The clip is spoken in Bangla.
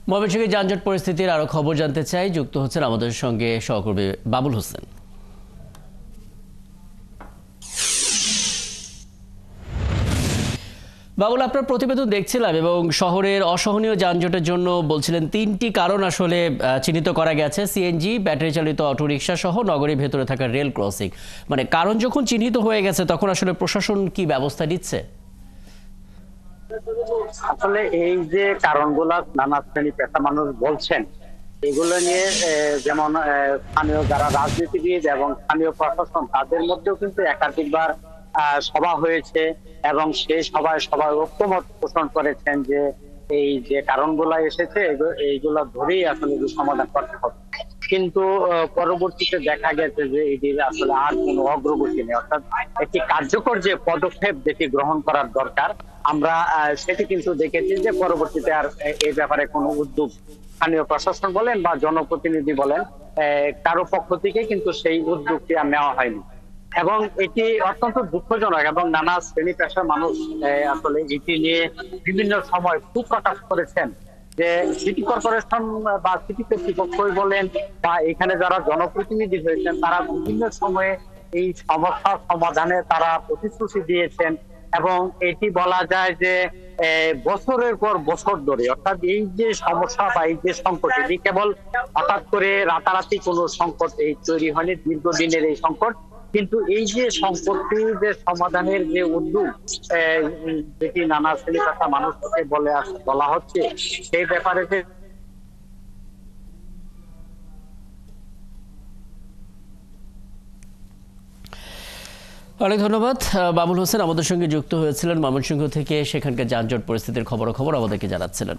ময়মনসিংহে যানজট পরিস্থিতির আরো খবর জানতে চাই, যুক্ত হচ্ছেন আমাদের সঙ্গে সহকর্মী বাবুল হোসেন। বাবুল, আপনার প্রতিবেদন দেখছিলাম এবং শহরের অসহনীয় যানজটের জন্য বলছিলেন তিনটি কারণ আসলে চিহ্নিত করা গেছে: সিএনজি, ব্যাটারি চালিত অটোরিকশা সহ নগরীর ভেতরে থাকা রেল ক্রসিং। মানে কারণ যখন চিহ্নিত হয়ে গেছে তখন আসলে প্রশাসন কি ব্যবস্থা নিচ্ছে? আসলে এই যে কারণগুলা নানা শ্রেণী পেশা মানুষ বলছেন, এগুলো নিয়ে যেমন স্থানীয় যারা রাজনীতিবিদ এবং স্থানীয় প্রশাসন তাদের মধ্যেও কিন্তু একাধিকবার সভা হয়েছে এবং সেই সভায় সবাই ঐক্যমত পোষণ করেছেন যে এই যে কারণগুলা এসেছে এইগুলা ধরেই আসলে সমাধান করতে হবে। কিন্তু পরবর্তীতে দেখা গেছে যে এটির আসলে আর কোনো অগ্রগতি নেই, অর্থাৎ একটি কার্যকর যে পদক্ষেপ যেটি গ্রহণ করার দরকার আমরা সেটি কিন্তু দেখেছি যে পরবর্তীতে আর এই ব্যাপারে কোনো উদ্যোগ স্থানীয় প্রশাসন বলেন বা জনপ্রতিনিধি বলেন কারো পক্ষ থেকে কিন্তু সেই উদ্যোগটি আর নেওয়া হয়নি। এবং এটি অত্যন্ত দুঃখজনক এবং নানা শ্রেণী পেশার মানুষ আসলে এটি নিয়ে বিভিন্ন সময় খুব প্রকাশ করেছেন যে সিটি কর্পোরেশন বা সিটি কর্তৃপক্ষই বলেন বা এখানে যারা জনপ্রতিনিধি হয়েছেন তারা বিভিন্ন সময়ে এই সমস্যা সমাধানে তারা প্রতিশ্রুতি দিয়েছেন এবং এটি বলা যায় যে বছরের পর বছর ধরে, অর্থাৎ এই যে সমস্যা বা এই যে সংকট এটি কেবল হঠাৎ করে রাতারাতি কোনো সংকট এই তৈরি হয়নি, দীর্ঘদিনের এই সংকট। কিন্তু এই যে সংকটটি যে সমাধানের যে উদ্যোগ যেটি নানা শ্রেণী পেশা মানুষ থেকে বলা হচ্ছে সেই ব্যাপারে যে অনেক ধন্যবাদ বাবুল হোসেন, আমাদের সঙ্গে যুক্ত হয়েছিলেন ময়মনসিংহ থেকে। সেখানকার যানজট পরিস্থিতির খবরাখবর আমাদেরকে জানাচ্ছিলেন।